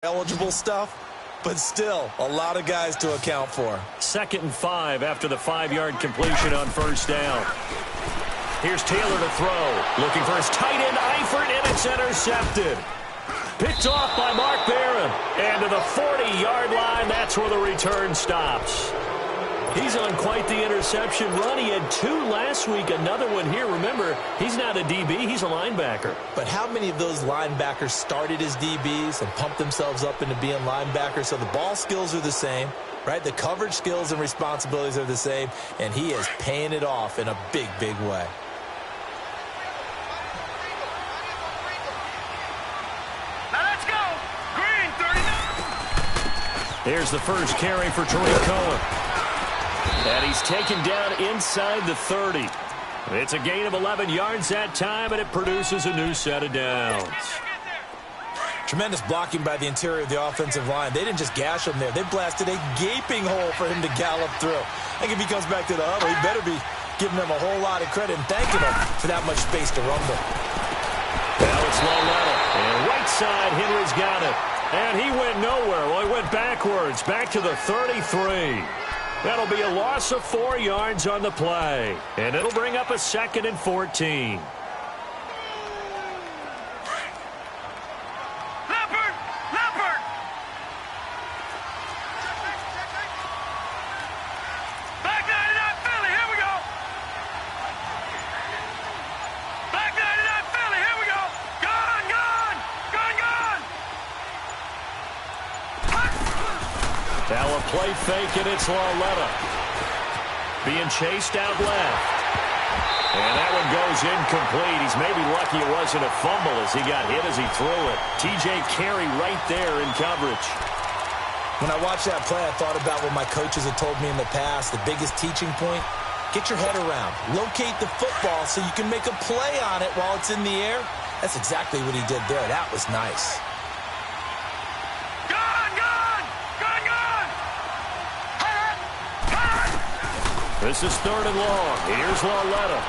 eligible stuff, but still a lot of guys to account for. 2nd and 5 after the 5-yard completion on first down. Here's Taylor to throw. Looking for his tight end, Eifert, and it's intercepted. Picked off by Mark Barron. And to the 40-yard line, that's where the return stops. He's on quite the interception run. He had 2 last week, another one here. Remember, he's not a DB, he's a linebacker. But how many of those linebackers started as DBs and pumped themselves up into being linebackers? So the ball skills are the same, right? The coverage skills and responsibilities are the same, and he is paying it off in a big, big way. Here's the first carry for Tariq Cohen. And he's taken down inside the 30. It's a gain of 11 yards that time, and it produces a new set of downs. Tremendous blocking by the interior of the offensive line. They didn't just gash him there. They blasted a gaping hole for him to gallop through. I think if he comes back to the huddle, he better be giving them a whole lot of credit and thanking them for that much space to rumble. Now it's low level. And right side, Henry's got it. And he went nowhere. Well, he went backwards, back to the 33. That'll be a loss of 4 yards on the play. And it'll bring up a 2nd and 14. Play fake, and it's Lauletta. Being chased out left. And that one goes incomplete. He's maybe lucky it wasn't a fumble as he got hit as he threw it. T.J. Carey right there in coverage. When I watched that play, I thought about what my coaches had told me in the past. The biggest teaching point, get your head around. Locate the football so you can make a play on it while it's in the air. That's exactly what he did there. That was nice. This is 3rd and long. Here's Lauletta.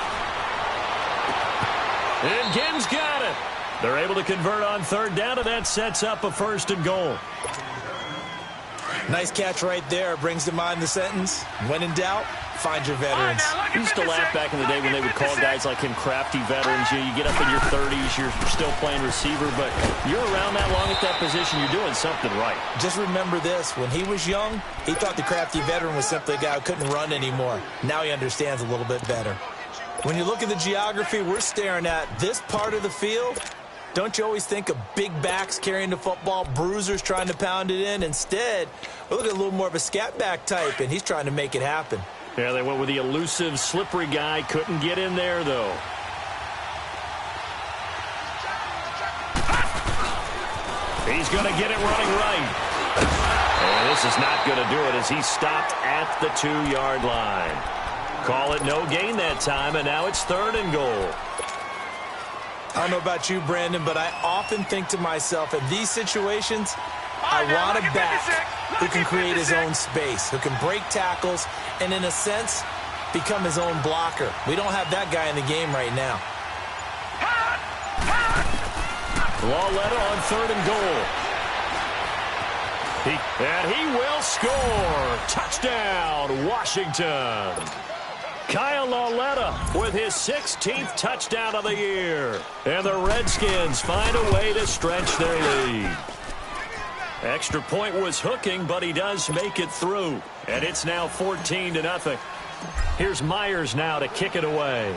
And Gibbs got it. They're able to convert on 3rd down, and that sets up a 1st and goal. Nice catch right there. Brings to mind the sentence, when in doubt, find your veterans. I used to laugh back in the day when they would call guys like him crafty veterans. You get up in your 30s, you're still playing receiver, but you're around that long at that position, you're doing something right. Just remember this. When he was young, he thought the crafty veteran was simply a guy who couldn't run anymore. Now he understands a little bit better. When you look at the geography we're staring at, this part of the field, don't you always think of big backs carrying the football, bruisers trying to pound it in? Instead, we're looking at a little more of a scat back type, and he's trying to make it happen. Yeah, they went with the elusive, slippery guy. Couldn't get in there, though. He's going to get it running right. And this is not going to do it as he stopped at the 2-yard line. Call it no gain that time, and now it's 3rd and goal. I don't know about you, Brandon, but I often think to myself, in these situations, I want a back who can create his own space, who can break tackles, and in a sense, become his own blocker. We don't have that guy in the game right now. Lauletta on 3rd and goal. And he will score. Touchdown, Washington. Kyle Lauletta with his 16th touchdown of the year. And the Redskins find a way to stretch their lead. Extra point was hooking, but he does make it through. And it's now 14-0. Here's Myers now to kick it away.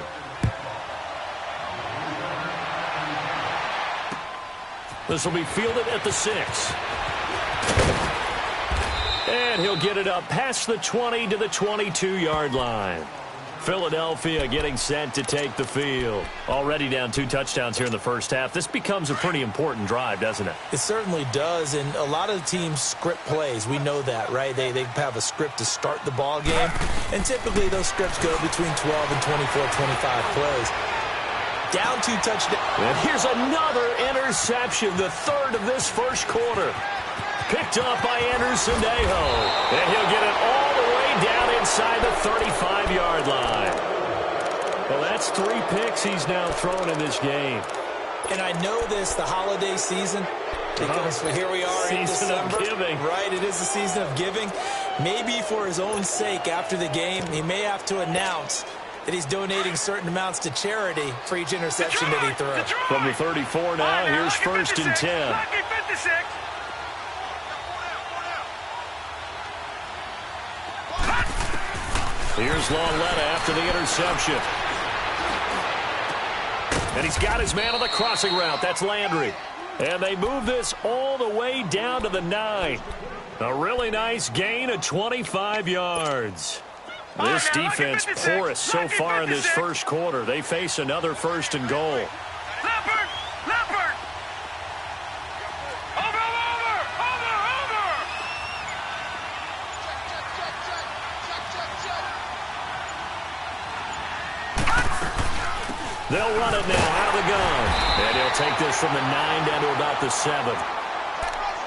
This will be fielded at the 6. And he'll get it up past the 20 to the 22-yard line. Philadelphia getting set to take the field. Already down 2 touchdowns here in the first half. This becomes a pretty important drive, doesn't it? It certainly does, and a lot of the teams script plays. We know that, right? They have a script to start the ball game, and typically those scripts go between 12 and 24, 25 plays. Down 2 touchdowns. And here's another interception, the 3rd of this first quarter. Picked up by Anderson Dejo. And he'll get it all the way down inside the 35-yard line. Well, that's 3 picks he's now thrown in this game. And I know this, the holiday season, Because here we are in December. Right, it is the season of giving. Maybe for his own sake after the game, he may have to announce that he's donating certain amounts to charity for each interception that he throws. From the 34 now, here's 1st and 10. Here's Lauletta after the interception. And he's got his man on the crossing route. That's Landry. And they move this all the way down to the 9. A really nice gain of 25 yards. This defense porous so far in this first quarter. They face another 1st and goal. They'll run it now out of the gun. And he'll take this from the 9 down to about the 7.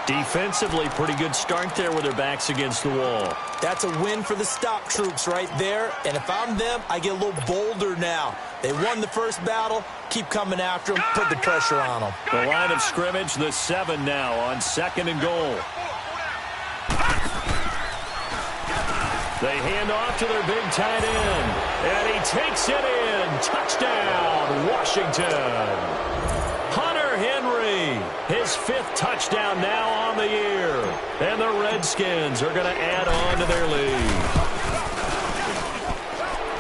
Defensively, pretty good start there with their backs against the wall. That's a win for the stop troops right there. And if I'm them, I get a little bolder now. They won the first battle. Keep coming after them. Put the pressure on them. The line of scrimmage, the 7 now on 2nd and goal. They hand off to their big tight end. And he takes it in. Touchdown, Washington. Hunter Henry, his 5th touchdown now on the year. And the Redskins are going to add on to their lead.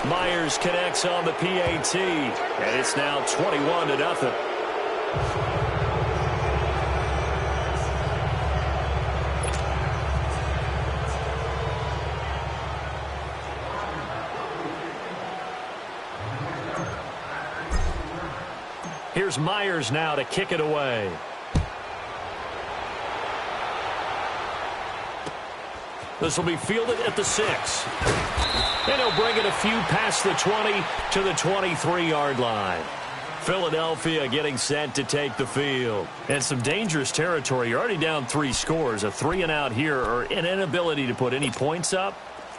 Myers connects on the PAT. And it's now 21-0. Here's Myers now to kick it away. This will be fielded at the 6. And he'll bring it a few past the 20 to the 23-yard line. Philadelphia getting set to take the field. And some dangerous territory. You're already down 3 scores. A 3-and-out here or an inability to put any points up.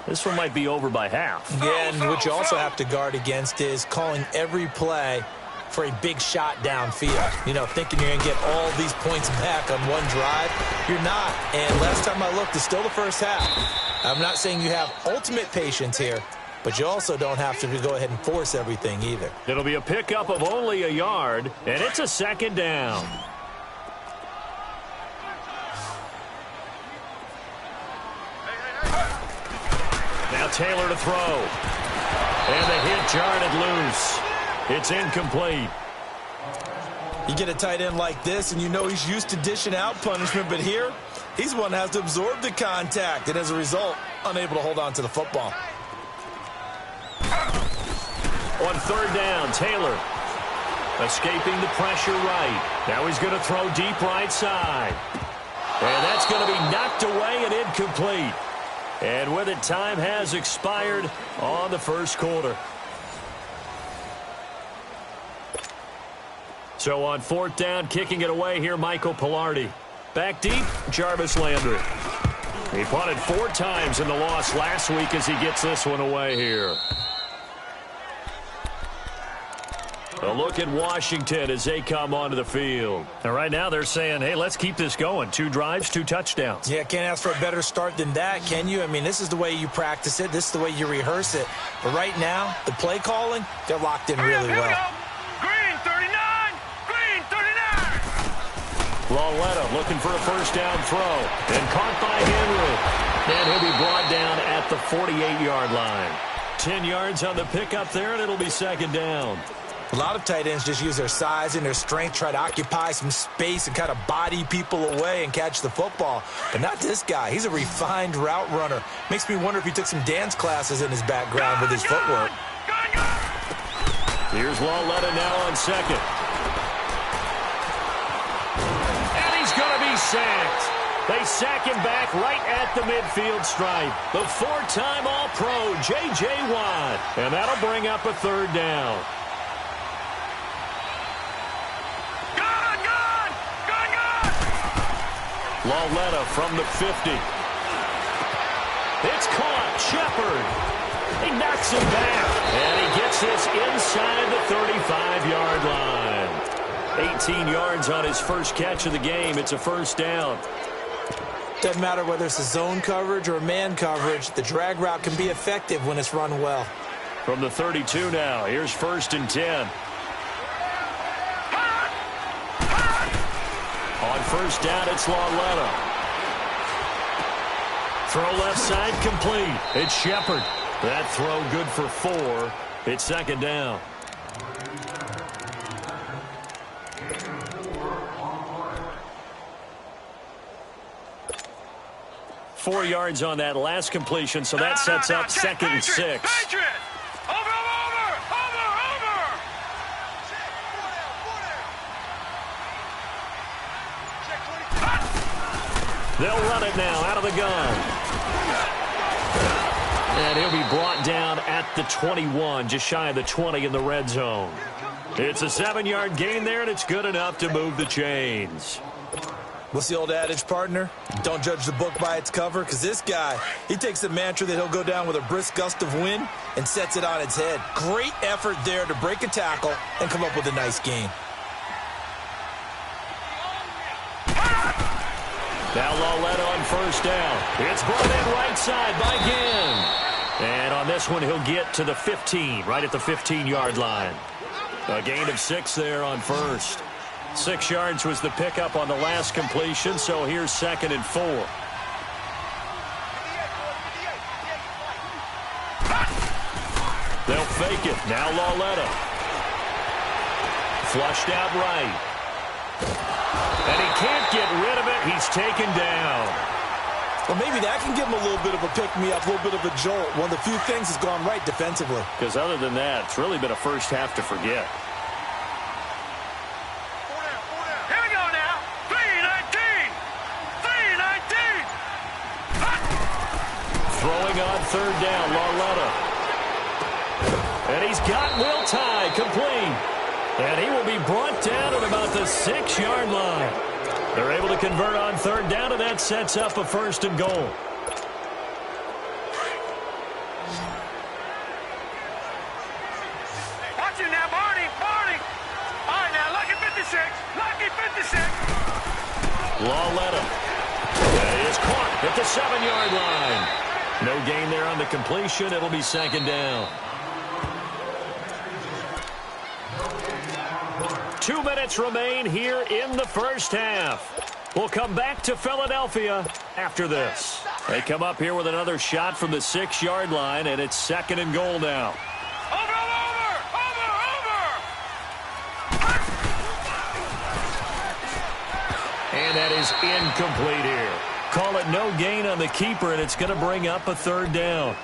This one might be over by half. Yeah, and what you also have to guard against is calling every play for a big shot downfield. You know, thinking you're going to get all these points back on one drive. You're not. And last time I looked, it's still the first half. I'm not saying you have ultimate patience here, but you also don't have to go ahead and force everything either. It'll be a pickup of only a yard, and it's a 2nd down. Now Taylor to throw. And the hit jarred it loose. It's incomplete. You get a tight end like this, and you know he's used to dishing out punishment, but here, he's one that has to absorb the contact, and as a result, unable to hold on to the football. On 3rd down, Taylor escaping the pressure right. Now he's going to throw deep right side. And that's going to be knocked away and incomplete. And with it, time has expired on the first quarter. So on 4th down, kicking it away here, Michael Pilardi. Back deep, Jarvis Landry. He punted 4 times in the loss last week as he gets this one away here. A look at Washington as they come onto the field. And right now they're saying, hey, let's keep this going. 2 drives, 2 touchdowns. Yeah, can't ask for a better start than that, can you? I mean, this is the way you practice it. This is the way you rehearse it. But right now, the play calling, they're locked in really well. Lauletta looking for a 1st down throw. And caught by Henry. And he'll be brought down at the 48-yard line. 10 yards on the pickup there, and it'll be 2nd down. A lot of tight ends just use their size and their strength, try to occupy some space and kind of body people away and catch the football. But not this guy. He's a refined route runner. Makes me wonder if he took some dance classes in his background with his footwork. Here's Lauletta now on 2nd. Going to be sacked. They sack him back right at the midfield stripe. The 4-time All-Pro, J.J. Watt. And that'll bring up a 3rd down. Lauletta from the 50. It's caught. Shepard. He knocks him back. And he gets this inside the 35-yard line. 18 yards on his first catch of the game. It's a first down. Doesn't matter whether it's a zone coverage or man coverage, the drag route can be effective when it's run well. From the 32 now, here's 1st and 10. On 1st down, it's Lauletta. Throw left side complete. It's Shepard. That throw good for 4. It's 2nd down. Four yards on that last completion, so that sets up 2nd and 6. They'll run it now out of the gun. And he'll be brought down at the 21, just shy of the 20 in the red zone. It's a 7-yard gain there, and it's good enough to move the chains. What's the old adage, partner? Don't judge the book by its cover, because this guy, he takes the mantra that he'll go down with a brisk gust of wind and sets it on its head. Great effort there to break a tackle and come up with a nice gain. Now Lauletta on 1st down. It's brought in right side by Ginn. And on this one, he'll get to the 15, right at the 15-yard line. A gain of 6 there on 1st. 6 yards was the pickup on the last completion, so here's 2nd and 4. They'll fake it. Now Lauletta. Flushed out right. And he can't get rid of it. He's taken down. Well, maybe that can give him a little bit of a pick-me-up, a little bit of a jolt. One of the few things has gone right defensively. Because other than that, it's really been a first half to forget. Here we go now. 3-19. 3-19. Throwing on 3rd down, Lauletta. And he's got Will Tye complete. And he will be brought down at about the 6-yard line. They're able to convert on 3rd down, and that sets up a 1st and goal. Watch it now, Barney. Barney. All right, now, lucky 56. Lucky 56. Lauletta. That is caught at the 7-yard line. No gain there on the completion. It'll be 2nd down. 2 minutes remain here in the first half. We'll come back to Philadelphia after this. They come up here with another shot from the 6-yard line, and it's 2nd and goal now. Over. And that is incomplete here. Call it no gain on the keeper, and it's going to bring up a 3rd down.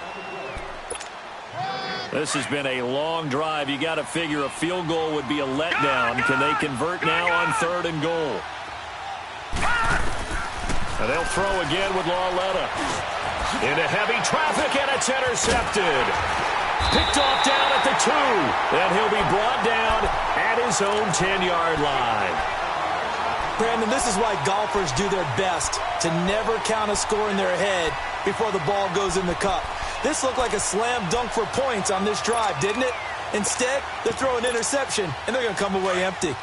This has been a long drive. You got to figure a field goal would be a letdown. Can they convert now on 3rd and goal? And they'll throw again with Lauletta. Into heavy traffic, and it's intercepted. Picked off down at the 2. And he'll be brought down at his own 10-yard line. Brandon, this is why golfers do their best to never count a score in their head before the ball goes in the cup. This looked like a slam dunk for points on this drive, didn't it? Instead, they throw an interception, and they're going to come away empty.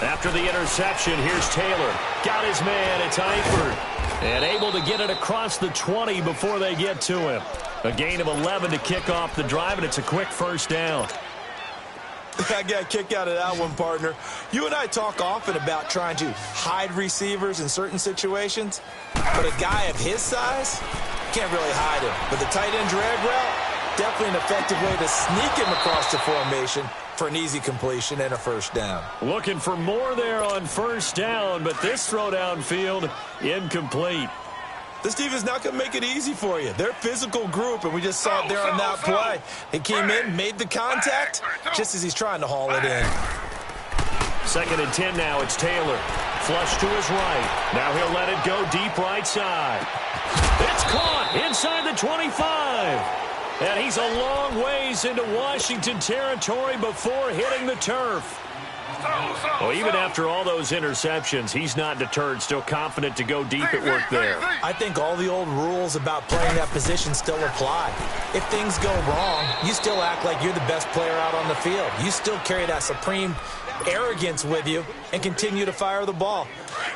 After the interception, here's Taylor. Got his man, it's Eifert. And able to get it across the 20 before they get to him. A gain of 11 to kick off the drive, and it's a quick 1st down. I got a kick out of that one, partner. You and I talk often about trying to hide receivers in certain situations, but a guy of his size can't really hide him. But the tight end drag route, definitely an effective way to sneak him across the formation for an easy completion and a 1st down. Looking for more there on 1st down, but this throw downfield incomplete. This defense not going to make it easy for you. They're a physical group, and we just saw it there on that play. He came in, made the contact, just as he's trying to haul it in. 2nd and 10 now. It's Taylor. Flush to his right. Now he'll let it go deep right side. It's caught inside the 25. And he's a long ways into Washington territory before hitting the turf. Well, even after all those interceptions, he's not deterred, still confident to go deep at work there. I think all the old rules about playing that position still apply. If things go wrong, you still act like you're the best player out on the field. You still carry that supreme arrogance with you and continue to fire the ball.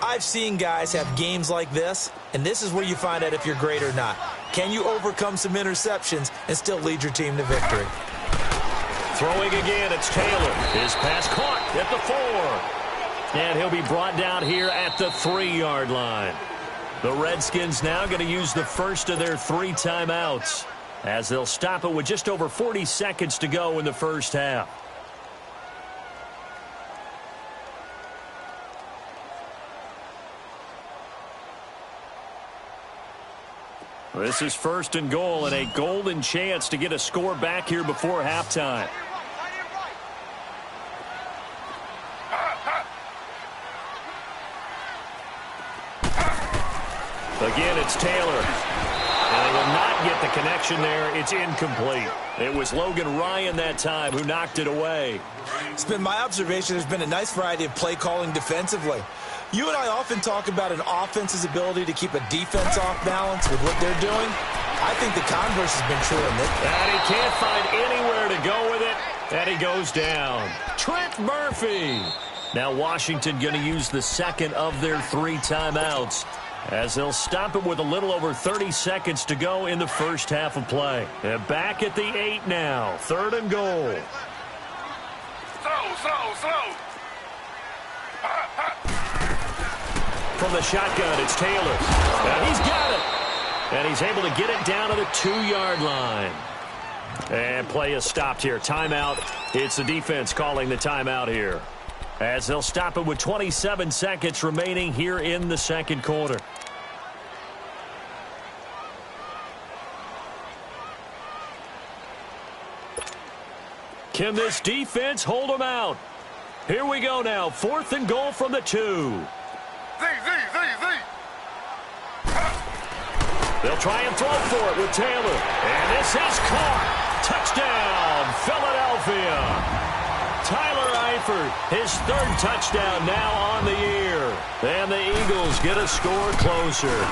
I've seen guys have games like this, and this is where you find out if you're great or not. Can you overcome some interceptions and still lead your team to victory? Throwing again, it's Taylor. His pass caught at the 4. And he'll be brought down here at the 3-yard line. The Redskins now going to use the first of their 3 timeouts as they'll stop it with just over 40 seconds to go in the first half. This is 1st and goal and a golden chance to get a score back here before halftime. Again, it's Taylor. And they will not get the connection there. It's incomplete. It was Logan Ryan that time who knocked it away. It's been my observation there's been a nice variety of play calling defensively. You and I often talk about an offense's ability to keep a defense off balance with what they're doing. I think the converse has been true in this. And he can't find anywhere to go with it. And he goes down. Trent Murphy. Now Washington going to use the second of their 3 timeouts as they'll stop it with a little over 30 seconds to go in the first half of play. And back at the 8 now. 3rd and goal. Slow. From the shotgun, it's Taylor. And he's got it. And he's able to get it down to the 2-yard line. And play is stopped here. Timeout. It's the defense calling the timeout here, as they'll stop it with 27 seconds remaining here in the second quarter. Can this defense hold them out? Here we go now. 4th and goal from the 2. They'll try and throw for it with Taylor. And this is caught. Touchdown, Philadelphia. Tyler Eifert, his 3rd touchdown now on the year. And the Eagles get a score closer.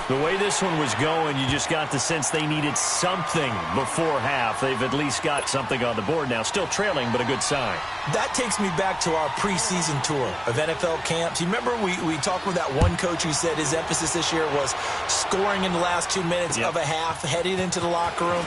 The way this one was going, you just got the sense they needed something before half. They've at least got something on the board now. Still trailing, but a good sign. That takes me back to our preseason tour of NFL camps. You remember we talked with that one coach who said his emphasis this year was scoring in the last 2 minutes of a half, heading into the locker room.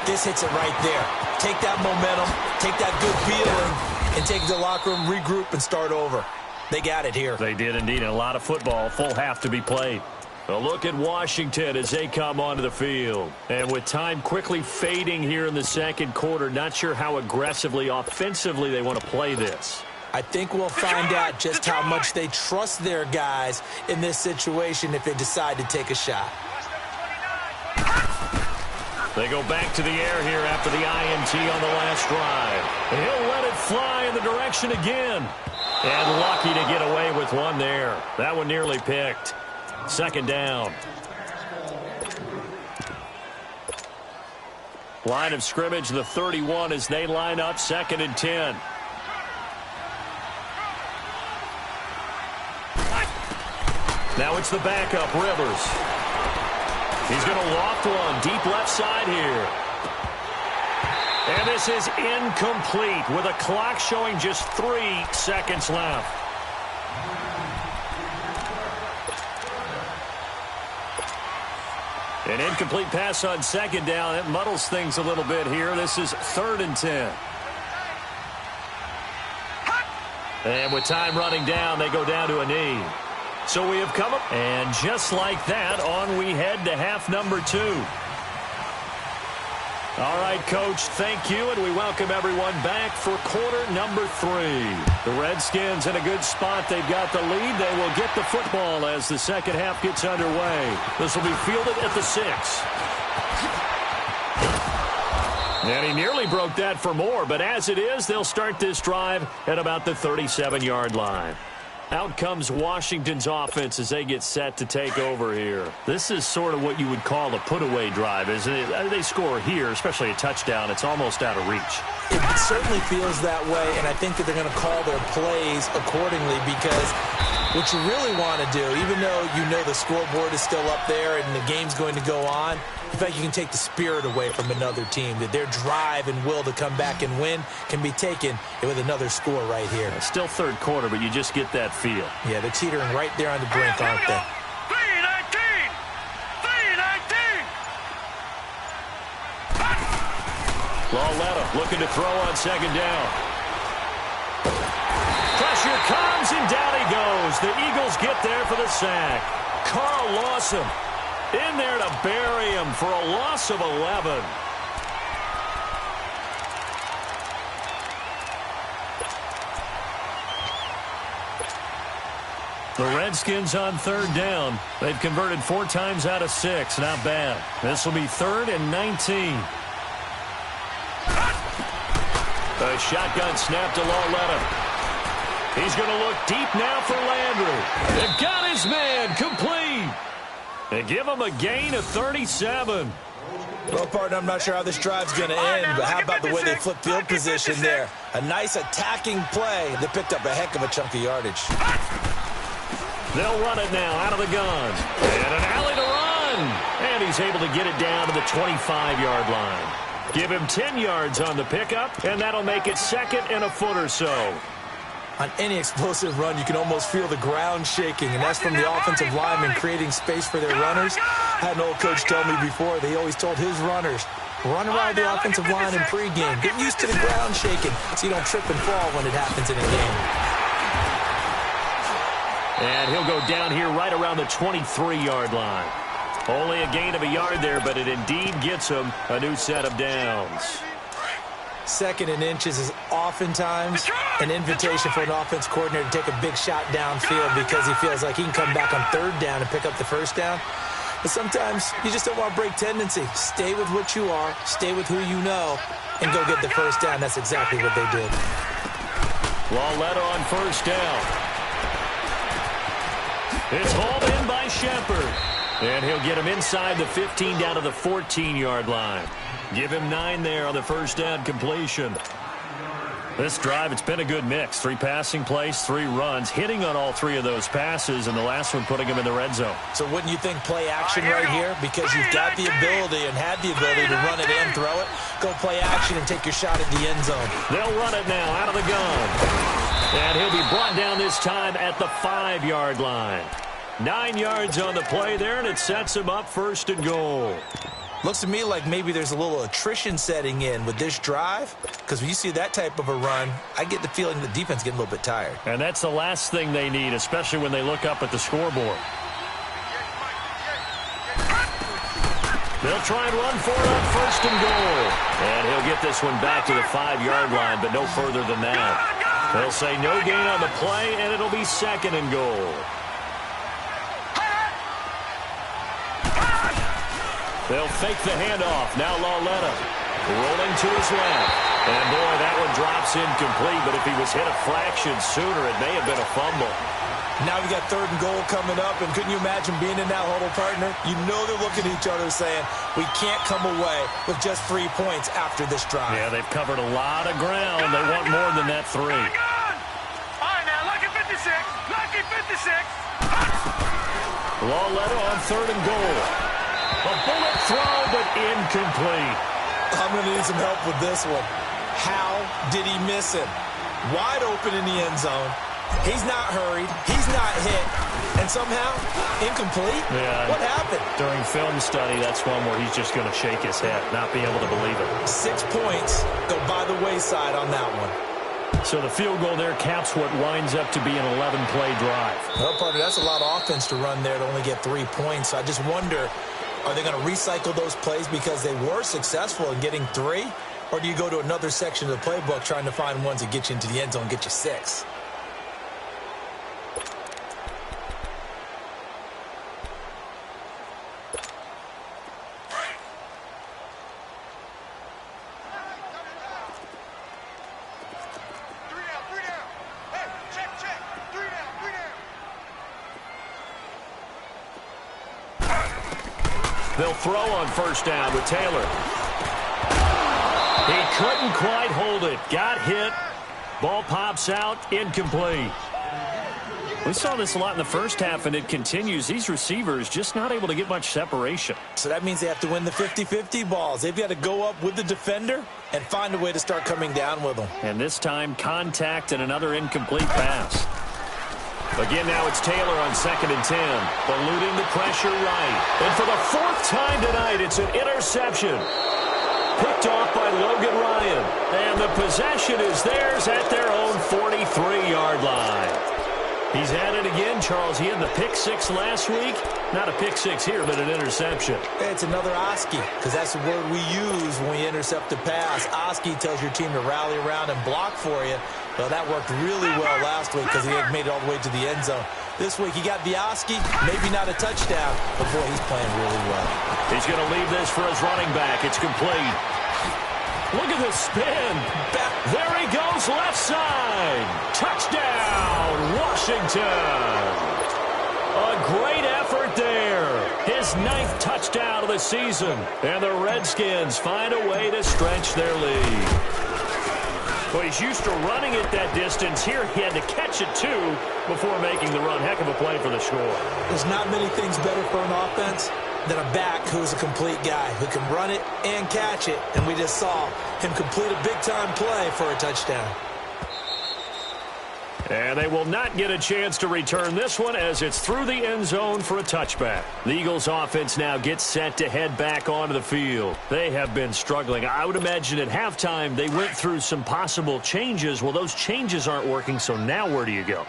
This hits it right there. Take that momentum, take that good feeling, and take it to the locker room, regroup, and start over. They got it here. They did indeed. And a lot of football, full half to be played. A look at Washington as they come onto the field. And with time quickly fading here in the second quarter, not sure how aggressively, offensively they want to play this. I think we'll find out just how much they trust their guys in this situation if they decide to take a shot. They go back to the air here after the INT on the last drive. And he'll let it fly in the direction again. And lucky to get away with one there. That one nearly picked. 2nd down. Line of scrimmage, the 31 as they line up 2nd and 10. Now it's the backup, Rivers. He's going to loft one deep left side here. And this is incomplete with a clock showing just 3 seconds left. An incomplete pass on 2nd down. It muddles things a little bit here. This is 3rd and 10. And with time running down, they go down to a knee. So we have come up. And just like that, on we head to half number 2. All right, Coach, thank you, and we welcome everyone back for quarter number 3. The Redskins in a good spot. They've got the lead. They will get the football as the second half gets underway. This will be fielded at the 6. And he nearly broke that for more, but as it is, they'll start this drive at about the 37-yard line. Out comes Washington's offense as they get set to take over here. This is sort of what you would call a put-away drive, isn't it? They score here, especially a touchdown. It's almost out of reach. It certainly feels that way, and I think that they're going to call their plays accordingly because what you really want to do, even though you know the scoreboard is still up there and the game's going to go on, in fact, you can take the spirit away from another team, that their drive and will to come back and win can be taken with another score right here. Still third quarter, but you just get that feel. Yeah, they're teetering right there on the brink, aren't they? 319! 319! Lauletta looking to throw on second down. Pressure comes, and down he goes. The Eagles get there for the sack. Carl Lawson in there to bury him for a loss of 11. The Redskins on third down. They've converted 4 times out of 6. Not bad. This will be 3rd and 19. A shotgun snap to Lauletta. He's going to look deep now for Landry. They've got his man complete. They give him a gain of 37. Well, partner, I'm not sure how this drive's going to end, but how about the way they flip field position there? A nice attacking play. They picked up a heck of a chunk of yardage. They'll run it now out of the gun. And an alley to run. And he's able to get it down to the 25-yard line. Give him 10 yards on the pickup, and that'll make it 2nd and a foot or so. On any explosive run, you can almost feel the ground shaking, and that's from the offensive linemen creating space for their runners. I had an old coach tell me before, they always told his runners, run around the offensive line in pregame. Get used to the ground shaking so you don't trip and fall when it happens in a game. And he'll go down here right around the 23-yard line. Only a gain of a yard there, but it indeed gets him a new set of downs. 2nd and inches is oftentimes an invitation for an offense coordinator to take a big shot downfield because he feels like he can come back on 3rd down and pick up the 1st down. But sometimes you just don't want to break tendency. Stay with what you are, stay with who you know, and go get the 1st down. That's exactly what they did. Lauletta on 1st down. It's hauled in by Shepard. And he'll get him inside the 15 down to the 14-yard line. Give him 9 there on the 1st down completion. This drive, it's been a good mix. 3 passing plays, 3 runs, hitting on all 3 of those passes, and the last one putting him in the red zone. So wouldn't you think play action right here? Because you've got the ability and had the ability to run it and throw it. Go play action and take your shot at the end zone. They'll run it now out of the gun. And he'll be brought down this time at the 5-yard line. 9 yards on the play there, and it sets him up 1st and goal. Looks to me like maybe there's a little attrition setting in with this drive, because when you see that type of a run, I get the feeling the defense getting a little bit tired. And that's the last thing they need, especially when they look up at the scoreboard. They'll try and run for it on 1st and goal. And he'll get this one back to the 5-yard line, but no further than that. They'll say no gain on the play, and it'll be 2nd and goal. They'll fake the handoff. Now Lauletta rolling to his left. And, boy, that one drops incomplete. But if he was hit a fraction sooner, it may have been a fumble. Now we got 3rd and goal coming up. And couldn't you imagine being in that huddle, partner? You know they're looking at each other saying, we can't come away with just 3 points after this drive. Yeah, they've covered a lot of ground. They want more than that 3. All right, now, lucky 56. Lucky 56. Lauletta on 3rd and goal. A bullet throw, but incomplete. I'm going to need some help with this one. How did he miss him? Wide open in the end zone. He's not hurried. He's not hit. And somehow, incomplete? Yeah. What happened? During film study, that's one where he's just going to shake his head, not be able to believe it. 6 points go by the wayside on that one. So the field goal there caps what winds up to be an 11-play drive. Well, partner, that's a lot of offense to run there to only get 3 points. So I just wonder, are they going to recycle those plays because they were successful in getting 3? Or do you go to another section of the playbook trying to find ones that get you into the end zone and get you 6? Three down. Hey, check. 3 down. They'll throw on first down with Taylor. He couldn't quite hold it. Got hit. Ball pops out. Incomplete. We saw this a lot in the first half, and it continues. These receivers just not able to get much separation. So that means they have to win the 50-50 balls. They've got to go up with the defender and find a way to start coming down with them. And this time, contact and another incomplete pass. Again, now it's Taylor on 2nd and 10. Eluding the pressure right. And for the 4th time tonight, it's an interception. Picked off by Logan Ryan. And the possession is theirs at their own 43-yard line. He's at it again, Charles. He had the pick 6 last week. Not a pick 6 here, but an interception. It's another Oski, because that's the word we use when we intercept a pass. Oski tells your team to rally around and block for you. Well, that worked really well last week because he had made it all the way to the end zone. This week he got the Oski, maybe not a touchdown, but boy, he's playing really well. He's going to leave this for his running back. It's complete. Look at the spin. There he goes, left side. Touchdown, Washington. A great effort there. His 9th touchdown of the season. And the Redskins find a way to stretch their lead. Well, he's used to running it that distance. Here he had to catch it, too, before making the run. Heck of a play for the score. There's not many things better for an offense than a back who's a complete guy who can run it and catch it. And we just saw him complete a big-time play for a touchdown. And they will not get a chance to return this one as it's through the end zone for a touchback. The Eagles offense now gets set to head back onto the field. They have been struggling. I would imagine at halftime they went through some possible changes. Well, those changes aren't working, so now where do you go?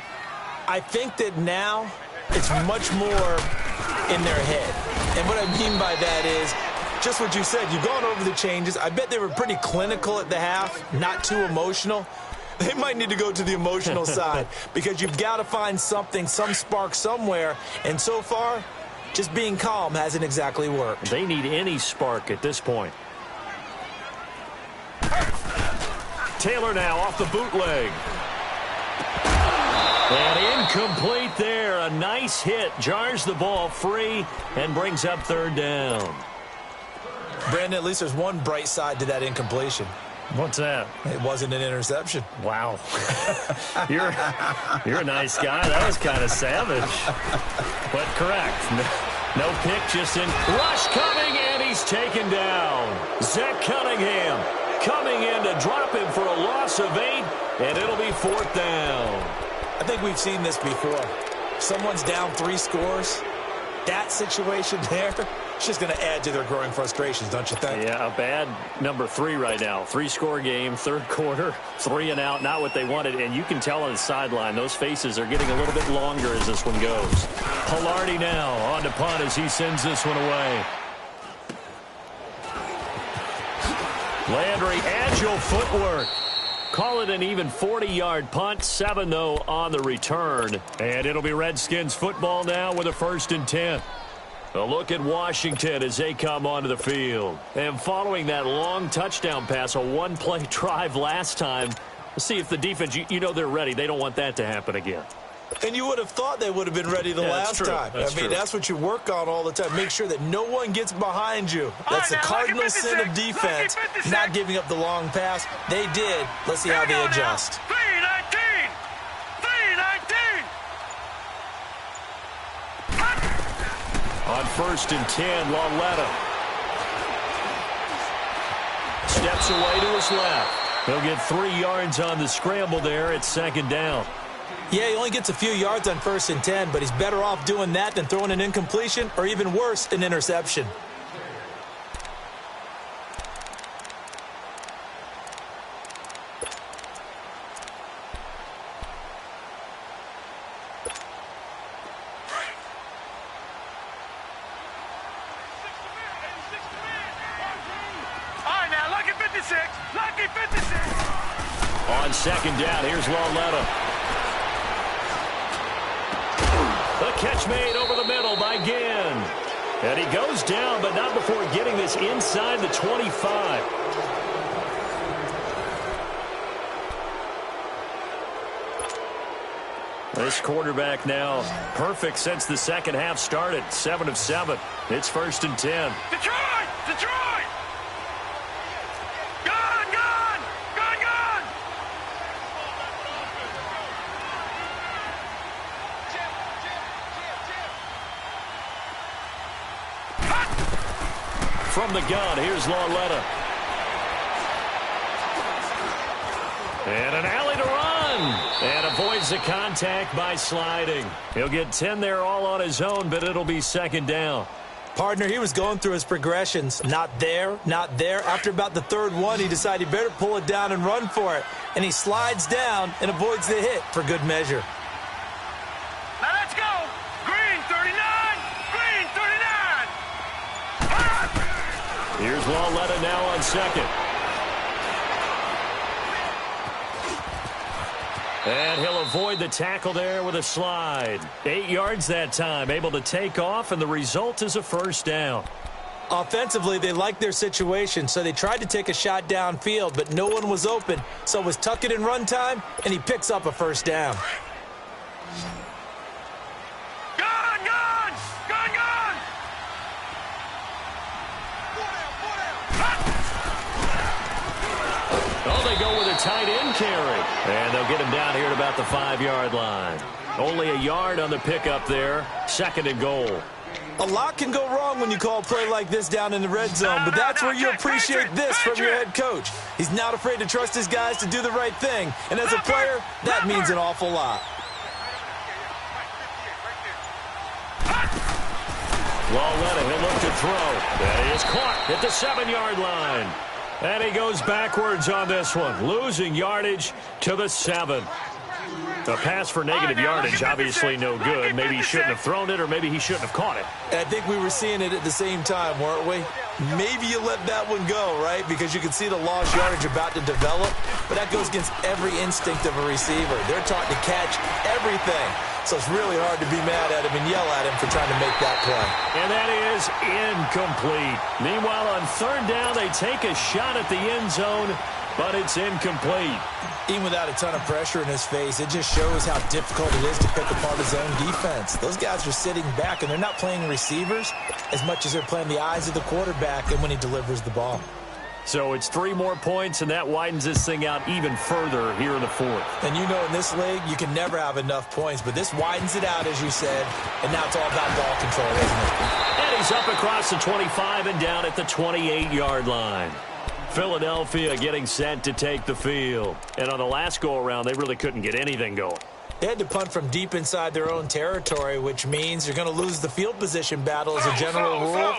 I think that now it's much more in their head. And what I mean by that is just what you said. You've gone over the changes. I bet they were pretty clinical at the half, not too emotional. They might need to go to the emotional side because you've got to find something, some spark somewhere. And so far, just being calm hasn't exactly worked. They need any spark at this point. Taylor now off the bootleg. And incomplete there. A nice hit. Jars the ball free and brings up 3rd down. Brandon, at least there's one bright side to that incompletion. What's that? It wasn't an interception. Wow. You're a nice guy. That was kind of savage. But correct. No pick, just in. Rush coming, and he's taken down. Zach Cunningham coming in to drop him for a loss of 8, and it'll be 4th down. I think we've seen this before. Someone's down 3 scores. That situation there, it's just going to add to their growing frustrations, don't you think? Yeah, a bad number 3 right now. 3-score game, 3rd quarter, 3 and out, not what they wanted. And you can tell on the sideline, those faces are getting a little bit longer as this one goes. Pilardi now on to punt as he sends this one away. Landry, agile footwork. Call it an even 40-yard punt. 7, though, on the return. And it'll be Redskins football now with a 1st and 10. A look at Washington as they come onto the field. And following that long touchdown pass, a 1-play drive last time, let's see if the defense, you know they're ready. They don't want that to happen again. And you would have thought they would have been ready the last time. That's what you work on all the time. Make sure that no one gets behind you. That's the cardinal sin of defense, not giving up the long pass. They did. Let's see how they adjust. 3-19. 3-19. On 1st and 10, Lauletta steps away to his left. He'll get 3 yards on the scramble there at 2nd down. Yeah, he only gets a few yards on 1st and 10, but he's better off doing that than throwing an incompletion or even worse, an interception. All right, now, lucky 56. Lucky 56. On 2nd down, here's Lauletta. The catch made over the middle by Ginn. And he goes down, but not before getting this inside the 25. This quarterback now perfect since the second half started. 7 of 7. It's 1st and 10. Detroit! Detroit! Gone! Gone! Gone! Gone! From the gun, here's Lauletta. And an alley to run. And avoids the contact by sliding. He'll get 10 there all on his own, but it'll be 2nd down. Partner, he was going through his progressions. Not there, not there. After about the 3rd one, he decided he better pull it down and run for it. And he slides down and avoids the hit for good measure. Now let's go! Green 39! Green 39! Here's Lauletta now on 2nd. And he'll avoid the tackle there with a slide. 8 yards that time, able to take off, and the result is a 1st down. Offensively, they liked their situation, so they tried to take a shot downfield, but no one was open. So it was tuck it in run time, and he picks up a 1st down. Gone! Gone! Gone! Gone! Oh, they go with a tight end carry. And they'll get him down here at about the 5-yard line. Only a yard on the pickup there. 2nd and goal. A lot can go wrong when you call a play like this down in the red zone, but that's where you appreciate this from your head coach. He's not afraid to trust his guys to do the right thing, and as a player, that means an awful lot. Lauletta, he'll look to throw. And he is caught at the 7-yard line. And he goes backwards on this one, losing yardage to the 7. A pass for negative yardage, obviously no good. Maybe he shouldn't have thrown it, or maybe he shouldn't have caught it. I think we were seeing it at the same time, weren't we? Maybe you let that one go, right? Because you can see the lost yardage about to develop, but that goes against every instinct of a receiver. They're taught to catch everything. So it's really hard to be mad at him and yell at him for trying to make that play. And that is incomplete. Meanwhile, on 3rd down, they take a shot at the end zone, but it's incomplete. Even without a ton of pressure in his face, it just shows how difficult it is to pick apart his own defense. Those guys are sitting back, and they're not playing receivers as much as they're playing the eyes of the quarterback and when he delivers the ball. So it's 3 more points, and that widens this thing out even further here in the 4th. And you know in this league, you can never have enough points, but this widens it out, as you said, and now it's all about ball control, isn't it? And he's up across the 25 and down at the 28-yard line. Philadelphia getting set to take the field. And on the last go-around, they really couldn't get anything going. They had to punt from deep inside their own territory, which means you're going to lose the field position battle as a general rule.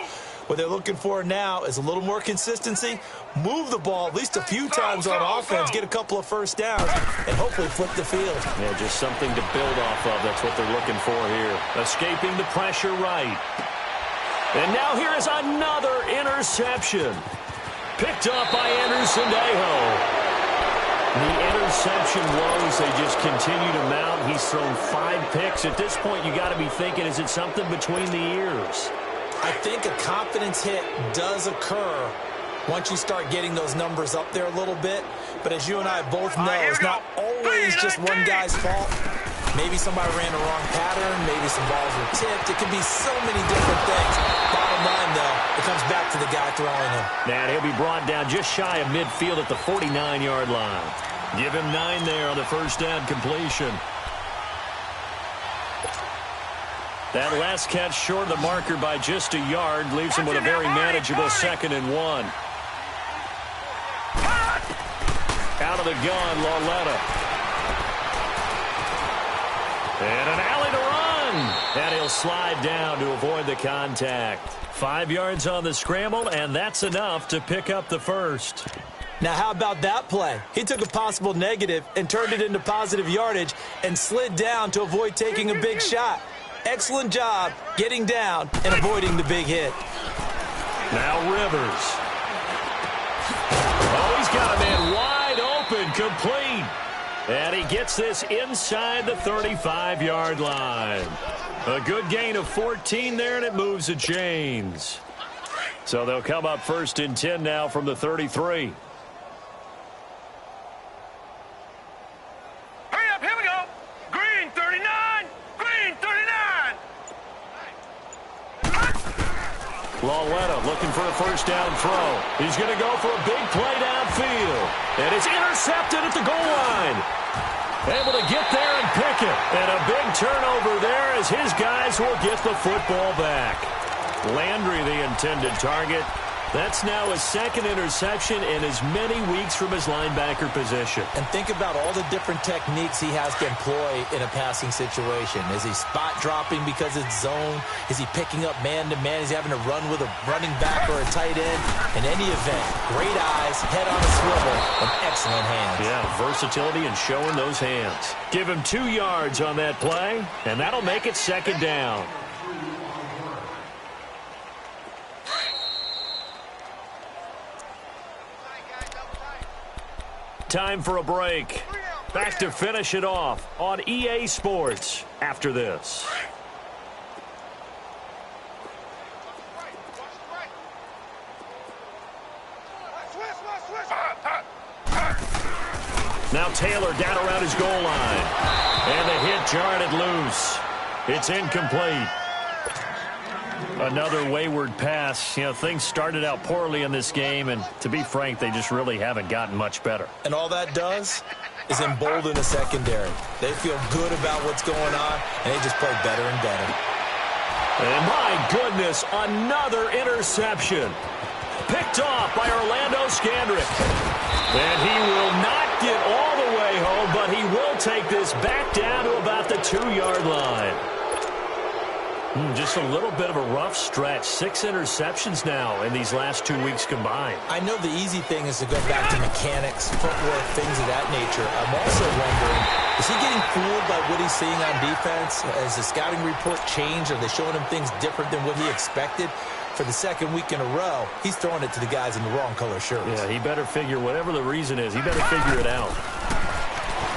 What they're looking for now is a little more consistency, move the ball at least a few times on offense, get a couple of 1st downs, and hopefully flip the field. Yeah, just something to build off of. That's what they're looking for here. Escaping the pressure right. And now here is another interception. Picked up by Anderson-Dejo. The interception woes, they just continue to mount. He's thrown 5 picks. At this point, you got to be thinking, is it something between the ears? I think a confidence hit does occur once you start getting those numbers up there a little bit. But as you and I both know, it's not always just one guy's fault. Maybe somebody ran the wrong pattern. Maybe some balls were tipped. It could be so many different things. Bottom line, though, it comes back to the guy throwing him. And he'll be brought down just shy of midfield at the 49-yard line. Give him 9 there on the 1st down completion. That last catch short of the marker by just a yard leaves him with a very manageable 2nd and 1. Out of the gun, Lauletta. And an alley to run. And he'll slide down to avoid the contact. 5 yards on the scramble, and that's enough to pick up the 1st. Now, how about that play? He took a possible negative and turned it into positive yardage and slid down to avoid taking a big shot. Excellent job getting down and avoiding the big hit. Now Rivers. Oh, he's got a man wide open, complete. And he gets this inside the 35-yard line. A good gain of 14 there, and it moves the chains. So they'll come up 1st and 10 now from the 33. Hurry up, here we go. Green 39. Lauletta looking for a first down throw. He's going to go for a big play downfield. And it's intercepted at the goal line. Able to get there and pick it. And a big turnover there as his guys will get the football back. Landry, the intended target. That's now his second interception in as many weeks from his linebacker position. And think about all the different techniques he has to employ in a passing situation. Is he spot dropping because it's zone? Is he picking up man-to-man? Is he having to run with a running back or a tight end? In any event, great eyes, head on a swivel, and excellent hands. Yeah, versatility and showing those hands. Give him 2 yards on that play, and that'll make it second down. Time for a break. Back to finish it off on EA Sports after this. Now Taylor down around his goal line. And the hit jarred it loose. It's incomplete. Another wayward pass. You know, things started out poorly in this game, and to be frank, they just really haven't gotten much better. And all that does is embolden the secondary. They feel good about what's going on, and they just play better and better. And my goodness, another interception. Picked off by Orlando Scandrick. And he will not get all the way home, but he will take this back down to about the 2-yard line. Just a little bit of a rough stretch. 6 interceptions now in these last 2 weeks combined. I know the easy thing is to go back to mechanics, footwork, things of that nature. I'm also wondering, is he getting fooled by what he's seeing on defense? Has the scouting report changed? Are they showing him things different than what he expected? For the second week in a row, he's throwing it to the guys in the wrong color shirts. Yeah, he better figure, whatever the reason is, he better figure it out.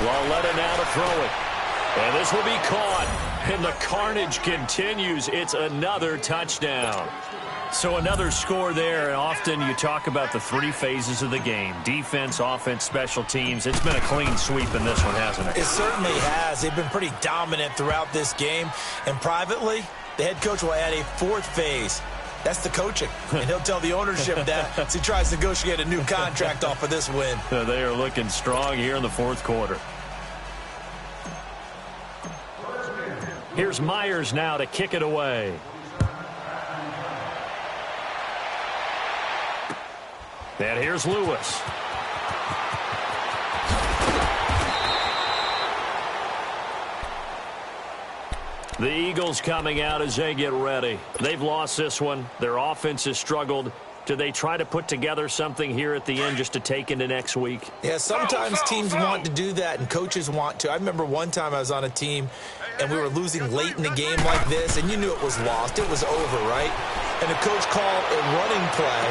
Lauletta now to throw it. And this will be caught. And the carnage continues. It's another touchdown. So another score there. And often you talk about the 3 phases of the game. Defense, offense, special teams. It's been a clean sweep in this one, hasn't it? It certainly has. They've been pretty dominant throughout this game. And privately, the head coach will add a 4th phase. That's the coaching. And he'll tell the ownership that as he tries to negotiate a new contract off of this win. They are looking strong here in the 4th quarter. Here's Myers now to kick it away. And here's Lewis. The Eagles coming out as they get ready. They've lost this one. Their offense has struggled. Do they try to put together something here at the end just to take into next week? Yeah, sometimes teams want to do that and coaches want to. I remember one time I was on a team and we were losing late in the game like this, and you knew it was lost. It was over, right? And the coach called a running play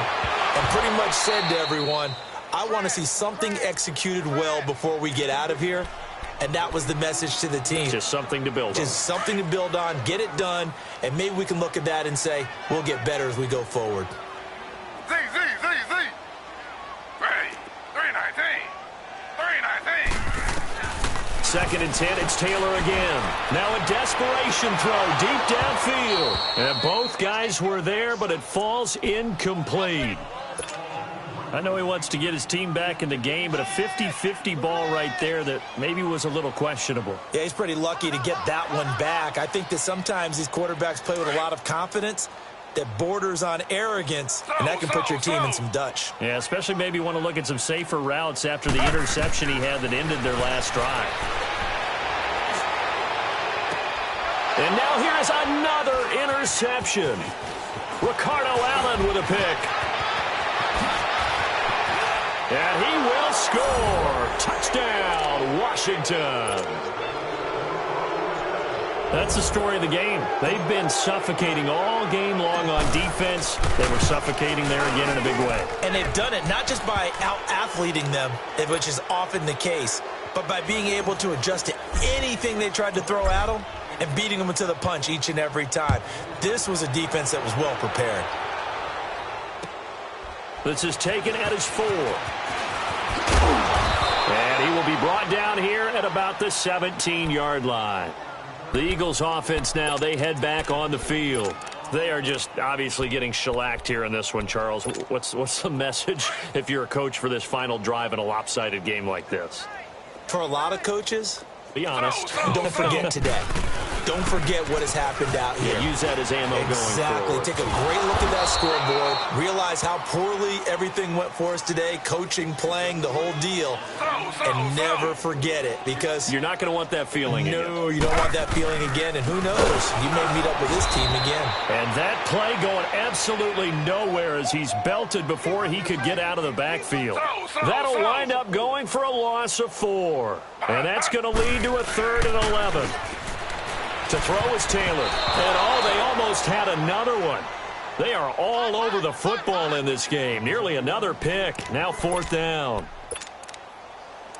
and pretty much said to everyone, I want to see something executed well before we get out of here. And that was the message to the team. Just something to build on. Just something to build on, get it done, and maybe we can look at that and say, we'll get better as we go forward. Z. 319. 319. 2nd and 10, it's Taylor again. Now a desperation throw deep downfield. And both guys were there, but it falls incomplete. I know he wants to get his team back in the game, but a 50-50 ball right there that maybe was a little questionable. Yeah, he's pretty lucky to get that one back. I think that sometimes these quarterbacks play with a lot of confidence that borders on arrogance, and that can put your team in some Dutch. Yeah, especially maybe want to look at some safer routes after the interception he had that ended their last drive. And now here's another interception. Ricardo Allen with a pick. And he will score. Touchdown, Washington. That's the story of the game. They've been suffocating all game long on defense. They were suffocating there again in a big way. And they've done it not just by out-athleting them, which is often the case, but by being able to adjust to anything they tried to throw at them and beating them to the punch each and every time. This was a defense that was well prepared. This is taken at his 4. And he will be brought down here at about the 17-yard line. The Eagles offense now, they head back on the field. They are just obviously getting shellacked here in this one, Charles. What's the message if you're a coach for this final drive in a lopsided game like this? For a lot of coaches, be honest. Don't forget today. Don't forget what has happened out here. Yeah, use that as ammo going forward. Exactly. Take a great look at that scoreboard. Realize how poorly everything went for us today. Coaching, playing, the whole deal. And never forget it, because you're not going to want that feeling again. No, you don't want that feeling again. And who knows? You may meet up with this team again. And that play going absolutely nowhere as he's belted before he could get out of the backfield. That'll wind up going for a loss of 4. And that's going to lead to a 3rd and 11. To throw is Taylor. And, they almost had another one. They are all over the football in this game. Nearly another pick. Now 4th down.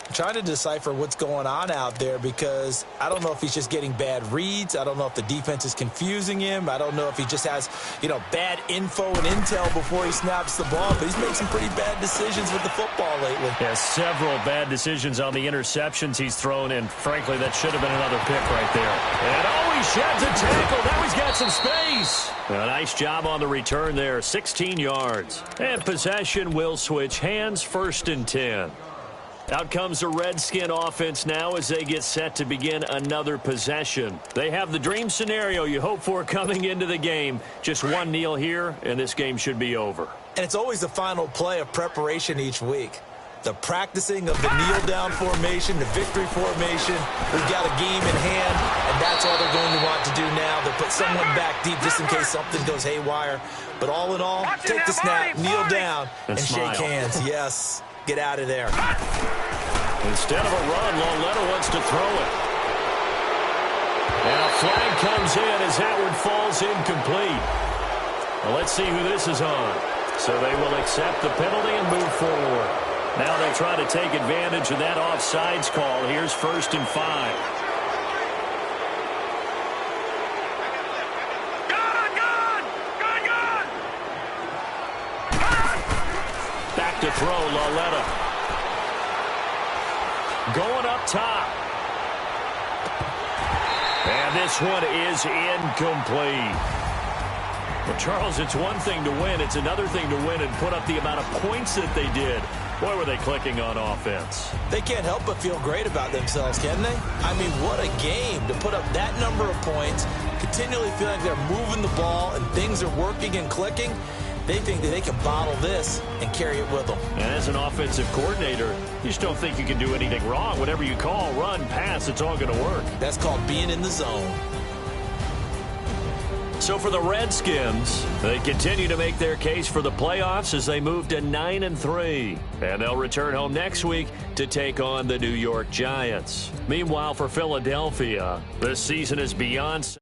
I'm trying to decipher what's going on out there, because I don't know if he's just getting bad reads. I don't know if the defense is confusing him. I don't know if he just has, bad info and intel before he snaps the ball. But he's made some pretty bad decisions with the football lately. Yeah, several bad decisions on the interceptions he's thrown, and frankly, that should have been another pick right there. And he sheds a tackle. Now he's got some space. A nice job on the return there, 16 yards. And possession will switch hands, 1st and 10. Out comes the Redskin offense now as they get set to begin another possession. They have the dream scenario you hope for coming into the game. Just one kneel here, and this game should be over. And it's always the final play of preparation each week. The practicing of the kneel-down formation, the victory formation. We've got a game in hand, and that's all they're going to want to do now. They'll put someone back deep just in case something goes haywire. But all in all, take the snap, kneel down, and shake hands. Yes. Get out of there. Instead of a run, Lauletta wants to throw it. And a flag comes in as Howard falls incomplete. Well, let's see who this is on. So they will accept the penalty and move forward. Now they try to take advantage of that offsides call. Here's 1st and 5. To throw, Lauletta. Going up top. And this one is incomplete. Well, Charles, it's one thing to win. It's another thing to win and put up the amount of points that they did. Boy, were they clicking on offense. They can't help but feel great about themselves, can they? I mean, what a game to put up that number of points, continually feel like they're moving the ball and things are working and clicking. They think that they can bottle this and carry it with them. And as an offensive coordinator, you just don't think you can do anything wrong. Whatever you call, run, pass, it's all going to work. That's called being in the zone. So for the Redskins, they continue to make their case for the playoffs as they move to 9-3. And they'll return home next week to take on the New York Giants. Meanwhile, for Philadelphia, this season is beyond...